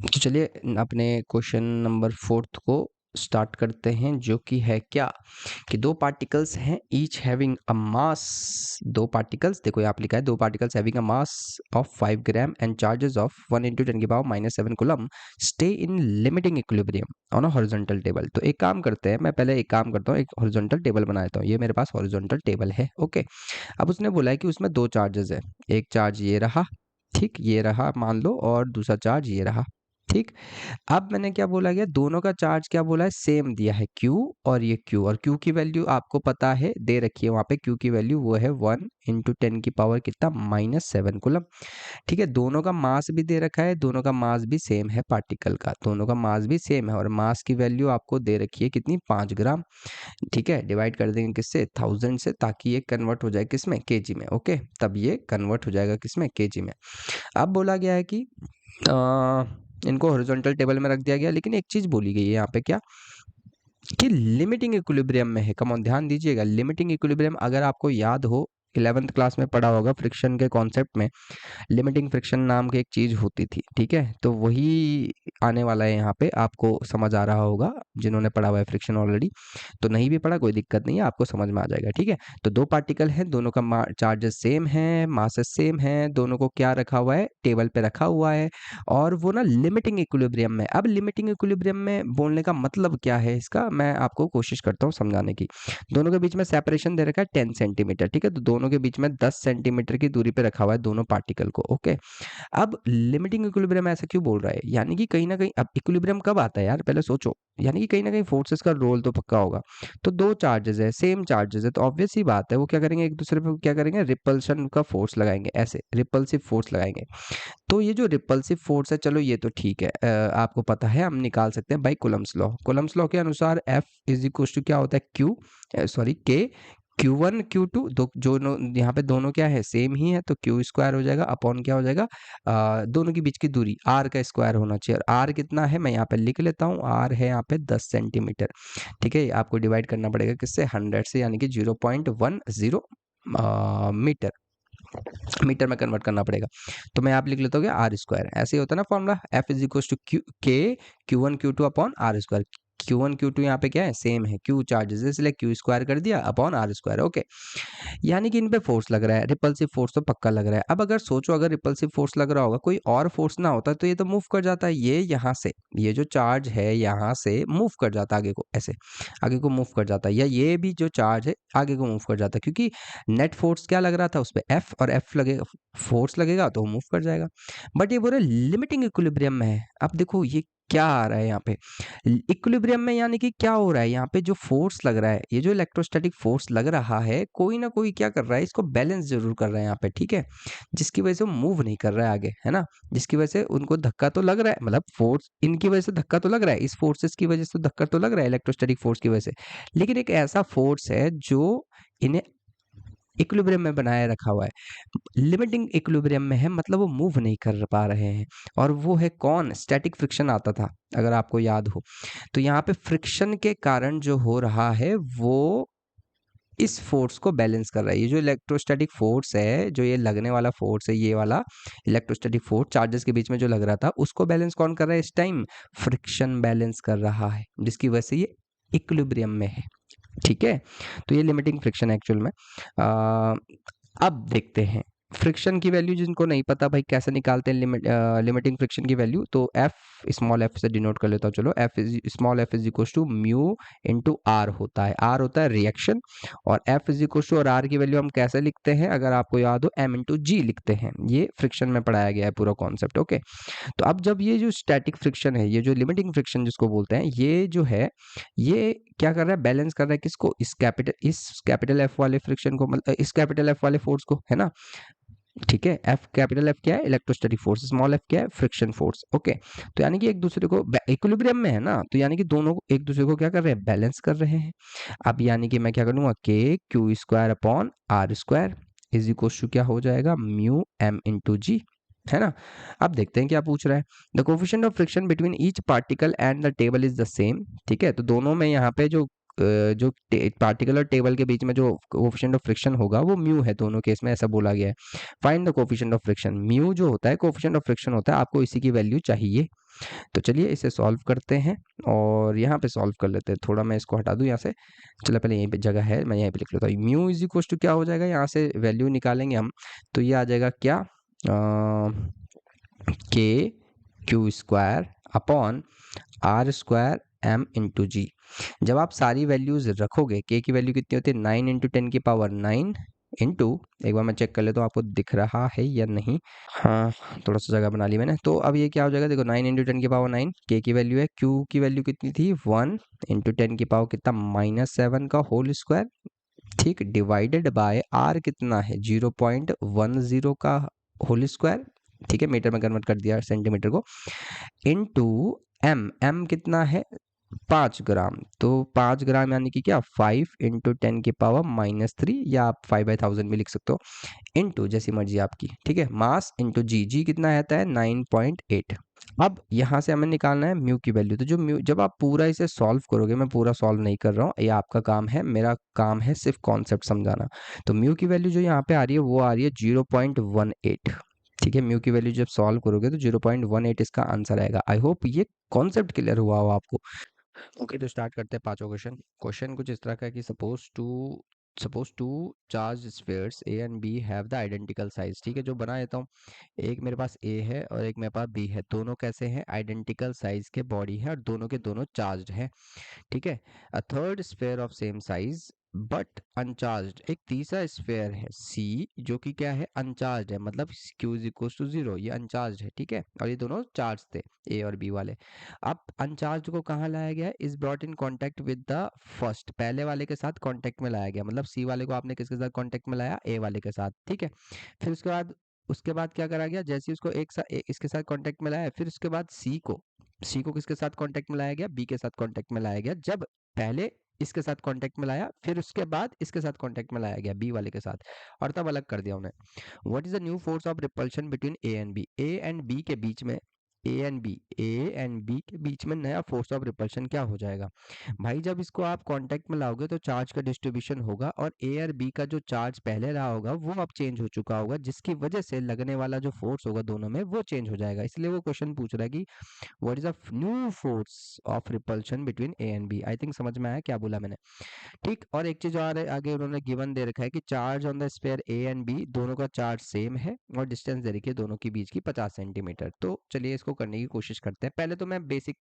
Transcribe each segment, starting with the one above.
तो चलिए अपने क्वेश्चन नंबर 4 को स्टार्ट करते हैं, जो कि है क्या कि दो पार्टिकल्स हैं, ईच हैविंग अ मास। दो पार्टिकल्स, देखो यहाँ पे लिखा है दो particles having a mass of 5 gram and charges of 1 × 10⁻⁻7 coulomb stay in limiting equilibrium on a horizontal table. तो एक काम करते हैं, मैं पहले एक काम करता हूँ, एक हॉरिजॉन्टल टेबल बना देता हूँ। ये मेरे पास हॉरिजॉन्टल टेबल है, ओके। अब उसने बोला है कि उसमें दो चार्जेस है, एक चार्ज ये रहा, ठीक, ये रहा मान लो, और दूसरा चार्ज ये रहा, ठीक। अब मैंने क्या बोला गया, दोनों का चार्ज क्या बोला है, सेम दिया है, Q और ये Q, और Q की वैल्यू आपको पता है, दे रखी है वहां पे। Q की वैल्यू वो है 1 × 10 की पावर कितना, -7 कूलम, ठीक है। दोनों का मास भी दे रखा है, दोनों का मास भी सेम है, पार्टिकल का दोनों का मास भी सेम है, और मास की वैल्यू आपको दे रखी है कितनी, 5 ग्राम, ठीक है। डिवाइड कर देंगे किससे, 1000 से, ताकि ये कन्वर्ट हो जाए किसमें, केजी में, ओके। तब ये कन्वर्ट हो जाएगा किसमें, केजी में। अब बोला गया है कि इनको हॉरिजॉन्टल टेबल में रख दिया गया, लेकिन एक चीज बोली गई है यहाँ पे, क्या कि लिमिटिंग इक्विलिब्रियम में है। कम ऑन, ध्यान दीजिएगा, लिमिटिंग इक्विलिब्रियम अगर आपको याद हो, 11th क्लास में पढ़ा होगा फ्रिक्शन के कॉन्सेप्ट में, लिमिटिंग फ्रिक्शन नाम की एक चीज होती थी, ठीक है। तो वही आने वाला है यहाँ पे, आपको समझ आ रहा होगा जिन्होंने पढ़ा हुआ है फ्रिक्शन ऑलरेडी। तो नहीं भी पढ़ा कोई दिक्कत नहीं है, आपको समझ में आ जाएगा, ठीक है। तो दो पार्टिकल हैं, दोनों का चार्जेस सेम है, मासेस सेम है, दोनों को क्या रखा हुआ है, टेबल पे रखा हुआ है, और वो ना लिमिटिंग इक्विलिब्रियम में। अब लिमिटिंग इक्विलिब्रियम में बोलने का मतलब क्या है इसका, मैं आपको कोशिश करता हूँ समझाने की। दोनों के बीच में सेपरेशन दे रखा है 10 सेंटीमीटर, ठीक है। तो दोनों के बीच में 10 सेंटीमीटर की दूरी पे रखा हुआ है दोनों पार्टिकल को, ओके। अब लिमिटिंग इक्विलिब्रियम ऐसा क्यों बोल रहा है, यानी कि कहीं ना कहीं, अब इक्विलिब्रियम कब आता है यार, पहले सोचो, यानी कि कहीं ना कहीं फोर्सेस का रोल तो पक्का होगा। तो दो चार्जेस है, सेम चार्जेस है, तो ऑब्वियस ही बात है वो क्या करेंगे, एक दूसरे पे क्या करेंगे, रिपल्शन का फोर्स लगाएंगे, ऐसे रिपल्सिव फोर्स लगाएंगे। तो ये जो रिपल्सिव फोर्स है, चलो ये तो ठीक है, आपको पता है, हम निकाल सकते हैं by Coulomb's law. Coulomb's law के अनुसार F इज इक्वल टू क्या होता है, K, Q1 Q2, दो जो यहाँ पे दोनों क्या है, सेम ही है, तो Q² हो जाएगा अपॉन क्या हो जाएगा, दोनों के बीच की दूरी R का स्क्वायर होना चाहिए, और R कितना है मैं यहाँ पे लिख लेता हूँ, R है यहाँ पे 10 सेंटीमीटर, ठीक है। आपको डिवाइड करना पड़ेगा किससे, 100 से, यानी कि 0.10 मीटर, मीटर में कन्वर्ट करना पड़ेगा। तो मैं आप लिख लेता हूँ कि R², ऐसे ही होता है ना formula, F is equal to K Q1 Q2 upon R²। Q1 Q2 यहाँ पे क्या है, सेम है, Q चार्जेस है, इसलिए Q² कर दिया अपॉन R², ओके। यानी कि इन पे फोर्स लग रहा है, रिपल्सिव फोर्स तो पक्का लग रहा है। अब अगर सोचो, अगर रिपल्सिव फोर्स लग रहा होगा, कोई और फोर्स ना होता तो ये तो मूव कर जाता है, ये यहाँ से, ये जो चार्ज है यहाँ से मूव कर जाता आगे को, ऐसे आगे को मूव कर जाता है, या ये भी जो चार्ज है आगे को मूव कर जाता है, क्योंकि नेट फोर्स क्या लग रहा था उस पर, F, और F लगेगा, फोर्स लगेगा तो मूव कर जाएगा। बट ये बोल रहे लिमिटिंग इक्विलिब्रियम में है। अब देखो ये क्या आ रहा है यहाँ पे, इक्विलिब्रियम में, यानी कि क्या हो रहा है यहाँ पे, जो फोर्स लग रहा है, ये जो इलेक्ट्रोस्टैटिक फोर्स लग रहा है, कोई ना कोई क्या कर रहा है, इसको बैलेंस जरूर कर रहा है यहाँ पे, ठीक है। जिसकी वजह से वो मूव नहीं कर रहा है आगे, है ना, जिसकी वजह से उनको धक्का तो लग रहा है, मतलब फोर्स इनकी वजह से धक्का तो लग रहा है, इस फोर्सेस की वजह से धक्का तो लग रहा है, इलेक्ट्रोस्टैटिक फोर्स की वजह से, लेकिन एक ऐसा फोर्स है जो इन्हें इक्विलिब्रियम में बनाए रखा हुआ है, लिमिटिंग इक्विलिब्रियम में है, मतलब वो मूव नहीं कर पा रहे हैं। और वो है कौन, स्टैटिक फ्रिक्शन आता था अगर आपको याद हो। तो यहाँ पे फ्रिक्शन के कारण जो हो रहा है वो इस फोर्स को बैलेंस कर रहा है। ये जो इलेक्ट्रोस्टैटिक फोर्स है, जो ये लगने वाला फोर्स है, ये वाला इलेक्ट्रोस्टैटिक फोर्स चार्जेस के बीच में जो लग रहा था, उसको बैलेंस कौन कर रहा है इस टाइम, फ्रिक्शन बैलेंस कर रहा है, जिसकी वजह से ये इक्विलिब्रियम में है, ठीक है। तो ये लिमिटिंग फ्रिक्शन एक्चुअल में। अब देखते हैं फ्रिक्शन की वैल्यू, जिनको नहीं पता भाई कैसे निकालते हैं लिमिटिंग फ्रिक्शन की वैल्यू, तो F, स्मॉल f से डिनोट कर लेता हूँ, चलो small f is equal to mu into R होता है, R होता है रिएक्शन, और F इज इक्वल टू, और R की वैल्यू हम कैसे लिखते हैं अगर आपको याद हो, M इंटू G लिखते हैं, ये फ्रिक्शन में पढ़ाया गया है पूरा कॉन्सेप्ट, ओके। तो अब जब ये जो स्टैटिक फ्रिक्शन है, ये जो लिमिटिंग फ्रिक्शन जिसको बोलते हैं, ये जो है, ये क्या कर रहा है, बैलेंस कर रहा है किसको, इस कैपिटल F वाले फ्रिक्शन को, मतलब इस कैपिटल F वाले फोर्स को, है ना, ठीक है। F, कैपिटल F क्या है, इलेक्ट्रोस्टैटिक फोर्स, स्मॉल f क्या है, फ्रिक्शन फोर्स, ओके। तो यानी कि एक दूसरे को इक्विलिब्रियम में है ना, तो यानी कि दोनों एक दूसरे को क्या कर रहे हैं, बैलेंस कर रहे हैं। अब यानी कि मैं क्या करूंगा, K Q² upon R² is equal to क्या हो जाएगा, म्यू M इंटू G, है ना। अब देखते हैं क्या पूछ रहा है, the coefficient of friction between each particle and the table is the same, ठीक है। तो दोनों में यहाँ पे जो पार्टिकल और टेबल के बीच में जो कोफिशिएंट ऑफ फ्रिक्शन होगा वो म्यू है, दोनों केस में ऐसा बोला गया है। Find the coefficient of friction, mu जो होता है कोफिशिएंट ऑफ फ्रिक्शन होता है, आपको इसी की वैल्यू चाहिए। तो चलिए इसे सॉल्व करते हैं और यहाँ पे सॉल्व कर लेते हैं। थोड़ा मैं इसको हटा दूँ यहाँ से। चलो पहले यहीं पे जगह है, मैं यहीं पे लिख लेता हूँ। म्यू इज इक्वल टू क्या हो जाएगा, यहाँ से वैल्यू निकालेंगे हम, तो ये आ जाएगा क्या, k Q square upon are square m into g. जब आप सारी वैल्यूज रखोगे, के की वैल्यू कितनी होती है 9 इंटू 10 की पावर 9 इंटू, एक बार मैं चेक कर लेता हूँ आपको दिख रहा है या नहीं। हाँ, थोड़ा सा जगह बना ली मैंने। तो अब ये क्या हो जाएगा, देखो 9 इंटू 10 की पावर 9 के की वैल्यू है, क्यू की वैल्यू कितनी थी 1 इंटू 10 की पावर कितना -7 का होल स्क्वायर, ठीक, डिवाइडेड बाय आर कितना है 0.10 का होल स्क्वायर, ठीक है, मीटर में कन्वर्ट कर दिया सेंटीमीटर को, इनटू एम, एम कितना है 5 ग्राम, तो 5 ग्राम यानी कि क्या 5 इंटू 10 की पावर -3, या आप 5/1000 भी लिख सकते हो, इनटू जैसी मर्जी आपकी, ठीक है, मास इनटू जी, जी कितना आता है 9.8। अब यहाँ से हमें निकालना है म्यू की वैल्यू। तो जो म्यू, जब आप पूरा इसे सॉल्व करोगे, मैं पूरा सॉल्व नहीं कर रहा हूँ, ये आपका काम है, मेरा काम है सिर्फ कॉन्सेप्ट समझाना। तो म्यू की वैल्यू जो यहाँ पे आ रही है वो आ रही है 0.18, ठीक है। म्यू की वैल्यू जब सॉल्व करोगे तो 0.18 इसका आंसर आएगा। आई होप ये कॉन्सेप्ट क्लियर हुआ हो आपको। ओके, तो स्टार्ट करते हैं पांचों क्वेश्चन। क्वेश्चन कुछ इस तरह का है कि suppose two charge spheres A and B have the identical size, ठीक है। जो बना देता हूँ, एक मेरे पास ए है और एक मेरे पास बी है, दोनों कैसे हैं, आइडेंटिकल साइज के बॉडी है और दोनों के दोनों चार्ज्ड है, ठीक है। A third sphere of same size but uncharged, एक तीसरा स्फेयर है सी जो कि क्या है, अनचार्ज्ड है, मतलब q इज इक्वल टू 0, ये अनचार्ज्ड है, ठीक है, और ये दोनों चार्ज थे, ए और बी वाले। अब अनचार्ज को कहाँ लाया गया है, is brought in contact with the first, पहले वाले के साथ कांटेक्ट में लाया गया, मतलब सी वाले को आपने किसके साथ कांटेक्ट में लाया, ए वाले के साथ, ठीक है। फिर उसके बाद क्या करा गया, जैसे ही उसको इसके साथ कांटेक्ट में लाया, फिर उसके बाद सी को किसके साथ कांटेक्ट में लाया गया, बी के साथ कांटेक्ट में लाया गया। जब पहले इसके साथ कांटेक्ट में लाया, फिर उसके बाद इसके साथ कांटेक्ट में लाया गया बी वाले के साथ, और तब अलग कर दिया उन्हें। What is the new force of repulsion between A and B के बीच में, ए एंड बी के बीच में नया फोर्स ऑफ रिपल्शन क्या हो जाएगा। भाई जब इसको आप कांटेक्ट में लाओगे तो चार्ज का डिस्ट्रीब्यूशन होगा, और ए और बी का जो चार्ज पहले रहा होगा वो अब चेंज हो चुका होगा, जिसकी वजह से लगने वाला जो फोर्स होगा दोनों में वो चेंज हो जाएगा। इसलिए वो क्वेश्चन पूछ रहा है कि what is the new force of repulsion between A and B. I think समझ में आया क्या बोला मैंने, ठीक। और एक चीज और है, आगे उन्होंने गिवन दे रखा है कि charge on the sphere A and B दोनों का चार्ज सेम है, और डिस्टेंस दे रखी है दोनों के बीच की 50 सेंटीमीटर। तो चलिए इसको करने की कोशिश करते हैं। पहले तो मैं बेसिक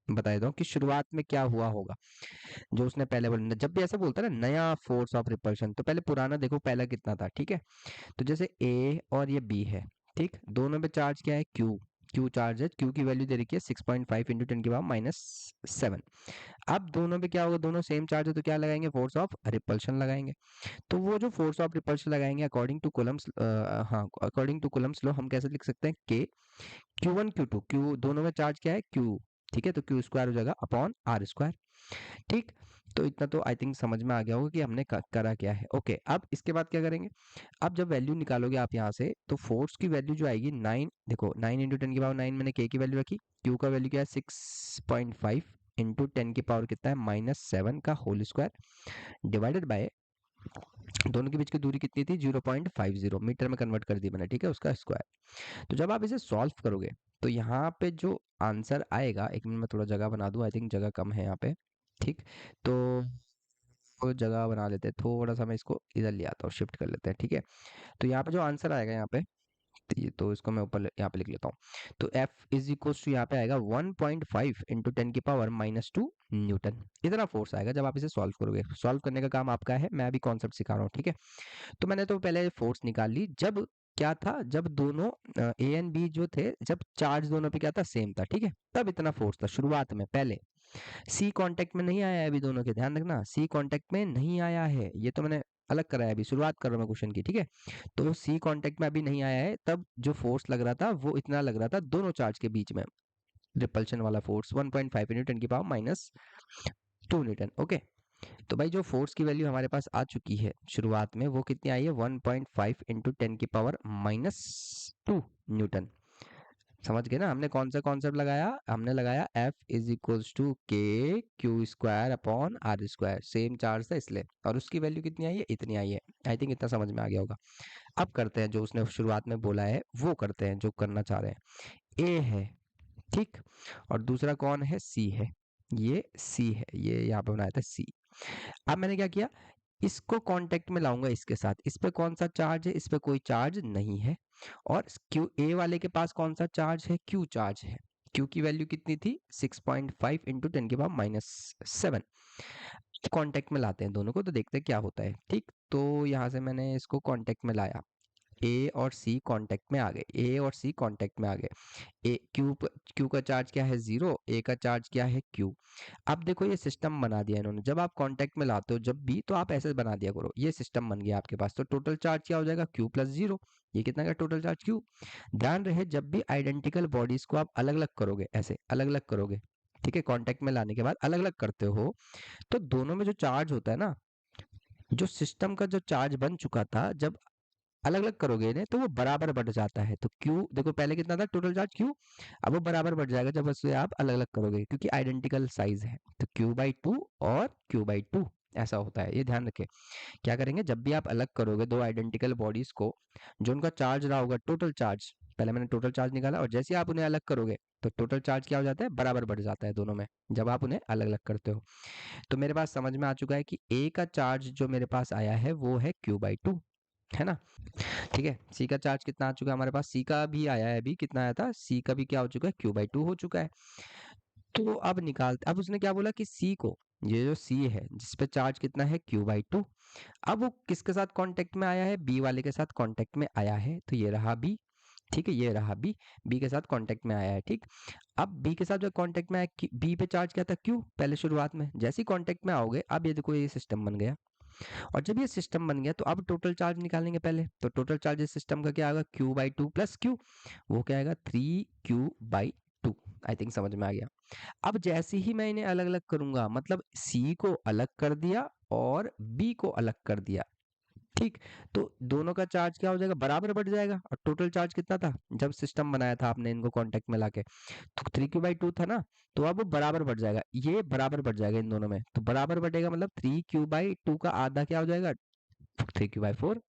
बता देता हूँ कि शुरुआत में क्या हुआ होगा। जो उसने पहले बोला, जब भी ऐसा बोलता है ना नया फोर्स ऑफ रिपल्शन, तो पहले पुराना देखो पहला कितना था, ठीक है। तो जैसे ए और ये बी है, ठीक, दोनों पे चार्ज क्या है, क्यू चार्ज है, क्यू की वैल्यू दे रखी है 6.5 इंटू 10 की पावर -7। अब दोनों पे क्या होगा, दोनों सेम चार्ज है तो क्या लगाएंगे, फोर्स ऑफ रिपल्शन लगाएंगे। तो वो जो फोर्स ऑफ रिपल्शन लगाएंगे अकॉर्डिंग टू कूलम्स लॉ हम कैसे लिख सकते हैं, के Q1 Q2, क्यू दोनों में चार्ज क्या है, क्यू, ठीक है, तो क्यू स्क्वायर हो जाएगा अपॉन आर स्क्वायर, ठीक। तो इतना तो आई थिंक समझ में आ गया होगा कि हमने करा क्या है। ओके, अब इसके बाद क्या करेंगे, अब जब वैल्यू निकालोगे आप यहाँ से, तो फोर्स की वैल्यू जो आएगी 9, देखो 9 इंटू 10 की पावर 9, मैंने के की वैल्यू रखी, क्यू का वैल्यू क्या है 6.5 इंटू 10 की पावर कितना है -7 का होल स्क्वायर, डिवाइडेड बाय दोनों के बीच की दूरी कितनी थी 0.50, मीटर में कन्वर्ट कर दी मैंने, ठीक है, उसका स्क्वायर। तो जब आप इसे सॉल्व करोगे तो यहाँ पे जो आंसर आएगा, एक मिनट में थोड़ा जगह बना दूं, आई थिंक जगह कम है यहाँ पे, ठीक। तो वो जगह बना लेते हैं, थोड़ा सा मैं इसको इधर ले आता हूँ, शिफ्ट कर लेते हैं, ठीक है। तो यहाँ पे जो आंसर आएगा यहाँ पे, तो इसको मैं ऊपर यहाँ पे लिख लेता हूँ। तो F इज इक्वल टू यहाँ पे आएगा 1.5 इंटू 10 की पावर -2 न्यूटन, इतना फोर्स आएगा जब आप इसे सॉल्व करोगे। सॉल्व करने का काम आपका है, मैं अभी कॉन्सेप्ट सिखा रहा हूँ, ठीक है। तो मैंने तो पहले फोर्स निकाल ली, जब क्या था, जब दोनों ए एंड बी जो थे, जब चार्ज दोनों पे क्या था, सेम था, ठीक है, तब इतना फोर्स था शुरुआत में। पहले सी कांटेक्ट में नहीं आया है अभी दोनों के, ध्यान रखना, सी कांटेक्ट में नहीं आया है, ये तो मैंने अलग कराया, अभी शुरुआत कर रहा हूं मैं क्वेश्चन की, ठीक है। तो सी कांटेक्ट में अभी नहीं आया है, तब जो फोर्स लग रहा था वो इतना लग रहा था दोनों चार्ज के बीच में, रिपल्शन वाला फोर्स 1.5 इंटू 10 की पावर -2 न्यूटन। ओके, तो भाई जो फोर्स की वैल्यू हमारे पास आ चुकी है शुरुआत में, वो कितनी आई है 1.5 इंटू 10 की पावर -2 न्यूटन। समझ गए ना, हमने कौन सा कॉन्सेप्ट लगाया, हमने लगाया F is equals to K Q square upon are square, same charge था इसलिए, और उसकी वैल्यू कितनी आई है, इतनी आई है। आई थिंक इतना समझ में आ गया होगा। अब करते हैं जो उसने शुरुआत में बोला है, वो करते हैं जो करना चाह रहे हैं। ए है, ठीक। और दूसरा कौन है, सी है, ये सी है, ये यहाँ पे बनाया था सी। अब मैंने क्या किया, इसको कांटेक्ट में लाऊंगा इसके साथ, इस पे कौन सा चार्ज है, इस पे कोई चार्ज नहीं है। और क्यू ए वाले के पास कौन सा चार्ज है, क्यू चार्ज है। क्यू की वैल्यू कितनी थी, 6.5 इंटू 10⁻⁻7। कांटेक्ट में लाते हैं दोनों को, तो देखते हैं क्या होता है। ठीक, तो यहाँ से मैंने इसको कांटेक्ट में लाया, ए और सी कांटेक्ट में आ गए, ए और सी कांटेक्ट में आ गए। ए क्यू का चार्ज क्या है, 0, ए का चार्ज क्या है, क्यू। अब देखो ये सिस्टम बना दिया इन्होंने, जब आप कांटेक्ट में लाते हो जब भी, तो आप ऐसे बना दिया करो, ये सिस्टम बन गया आपके पास। तो टोटल चार्ज क्या हो जाएगा, क्यू प्लस 0। ये कितना का टोटल चार्ज, क्यू। ध्यान रहे जब भी आइडेंटिकल बॉडीज को आप अलग अलग करोगे, ऐसे अलग अलग करोगे, ठीक है, कांटेक्ट में लाने के बाद अलग अलग करते हो, तो दोनों में जो चार्ज होता है ना, जो सिस्टम का जो चार्ज बन चुका था, जब अलग अलग करोगे इन्हें तो वो बराबर बढ़ जाता है। तो क्यू देखो पहले कितना था टोटल चार्ज, क्यू, अब वो बराबर बढ़ जाएगा जब उसे आप अलग अलग करोगे, क्योंकि आइडेंटिकल साइज है। तो Q/2 और Q/2 ऐसा होता है, ये ध्यान रखें। क्या करेंगे, जब भी आप अलग करोगे दो आइडेंटिकल बॉडीज को, जो उनका चार्ज रहा होगा टोटल चार्ज, पहले मैंने टोटल चार्ज निकाला, और जैसे ही आप उन्हें अलग करोगे तो टोटल चार्ज क्या हो जाता है, बराबर बढ़ जाता है दोनों में, जब आप उन्हें अलग अलग करते हो। तो मेरे पास समझ में आ चुका है कि ए का चार्ज जो मेरे पास आया है वो है Q/2, है ना। ठीक है, सी का चार्ज कितना आ चुका है हमारे पास, सी का भी आया है, अभी कितना आया था, सी का भी क्या हो चुका है, Q/2 हो चुका है। तो अब निकालते, अब उसने क्या बोला कि सी को, ये जो सी है जिस पे चार्ज कितना है, Q/2, अब वो किसके साथ कांटेक्ट में आया है, बी वाले के साथ कांटेक्ट में आया है, तो ये रहा बी। ठीक है, ये रहा बी, बी के साथ कांटेक्ट में आया है। ठीक, अब बी के साथ जो कांटेक्ट में आया, बी पे चार्ज क्या था, क्यू, पहले शुरुआत में। जैसे ही कांटेक्ट में आओगे, अब ये देखो ये सिस्टम बन गया। और जब ये सिस्टम बन गया तो अब टोटल चार्ज निकालेंगे पहले, तो टोटल चार्ज इस सिस्टम का क्या आएगा, Q/2 प्लस क्यू, वो क्या आएगा, 3Q/2। आई थिंक समझ में आ गया। अब जैसे ही मैं इन्हें अलग अलग करूंगा, मतलब सी को अलग कर दिया और बी को अलग कर दिया, ठीक, तो दोनों का चार्ज क्या हो जाएगा, बराबर बढ़ जाएगा। और टोटल चार्ज कितना था जब सिस्टम बनाया था आपने इनको कांटेक्ट में लाके, तो 3Q/2 था ना, तो अब वो बराबर बढ़ जाएगा, ये बराबर बढ़ जाएगा इन दोनों में, तो बराबर बढ़ेगा मतलब 3Q/2 का आधा क्या हो जाएगा, 3Q/4।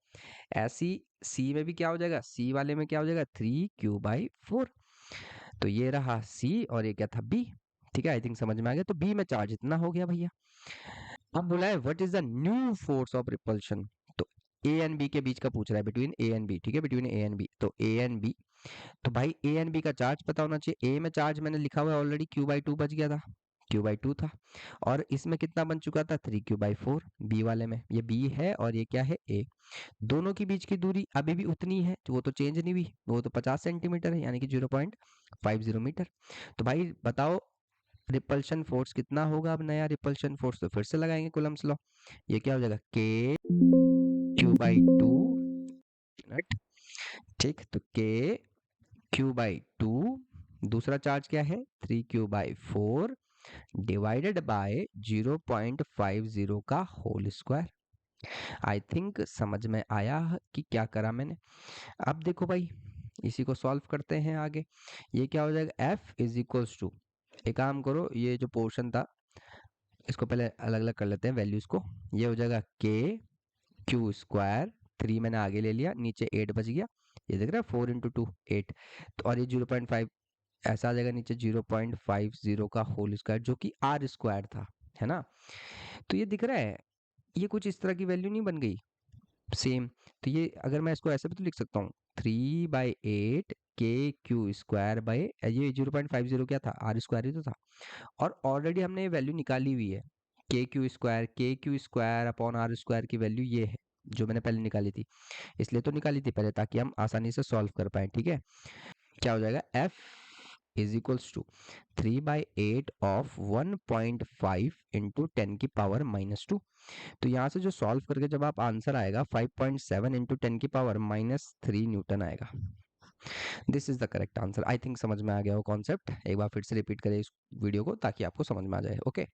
ऐसी सी में भी क्या हो जाएगा, सी वाले में क्या हो जाएगा, 3Q/4। तो ये रहा सी और ये क्या था, बी। ठीक है, आई थिंक समझ में आ गया। तो बी में चार्ज इतना हो गया भैया। अब बोला है what is the new force of repulsion, तो ए एंड बी के बीच का पूछ रहा है, बिटवीन ए एंड बी। ठीक है, बिटवीन ए एंड बी, तो ए एंड बी, तो भाई ए एंड बी का चार्ज पता होना चाहिए। ए में चार्ज मैंने लिखा हुआ है ऑलरेडी, Q/2 बच गया था, Q/2 था। और इसमें कितना बन चुका था, 3Q/4, बी वाले में, ये बी है और ये क्या है, ए। दोनों के बीच की दूरी अभी भी उतनी है, वो तो चेंज नहीं हुई, वो तो 50 सेंटीमीटर है, यानी कि 0.50 मीटर। तो भाई बताओ रिपल्शन फोर्स कितना होगा, अब नया रिपल्शन फोर्स तो फिर से लगाएंगे कूलम्स लॉ। ये क्या हो जाएगा, K/Q/2, ठीक, तो K/Q/2, दूसरा चार्ज क्या है, 3Q/4 डिवाइडेड बाय 0.50 का होल स्क्वायर। आई थिंक समझ में आया कि क्या करा मैंने। अब देखो भाई, इसी को सॉल्व करते हैं आगे। ये क्या हो जाएगा, F इज इक्वल्स टू, एक काम करो, ये जो पोर्शन था इसको पहले अलग अलग कर लेते हैं वैल्यूज को। ये हो जाएगा K/Q², 3 मैंने आगे ले लिया, नीचे 8 बच गया, ये देख रहा है 4 इंटू 2 8, तो और ये 0.5 ऐसा आ जाएगा नीचे, 0.50 का होल स्क्वायर, जो कि आर स्क्वायर था, है ना। तो ये दिख रहा है, ये कुछ इस तरह की वैल्यू नहीं बन गई सेम। तो ये अगर मैं इसको ऐसे भी तो लिख सकता हूँ, 3/8 KQ² ये 0.50 क्या था, आर स्क्वायर ही तो था। और ऑलरेडी हमने ये वैल्यू निकाली हुई है, KQ² अपॉन आर स्क्वायर की वैल्यू ये है, जो मैंने पहले निकाली थी, इसलिए तो निकाली थी पहले ताकि हम आसानी से सॉल्व कर पाए। ठीक है, क्या हो जाएगा, F is equals to 3/8 of 1.5 into 10⁻⁻²। तो यहाँ से जो सॉल्व करके जब आप आंसर आएगा 5.7 इंटू 10⁻³ न्यूटन आएगा। This is the correct answer. I think समझ में आ गया वो कॉन्सेप्ट, एक बार फिर से रिपीट करें इस वीडियो को ताकि आपको समझ में आ जाए। ओके।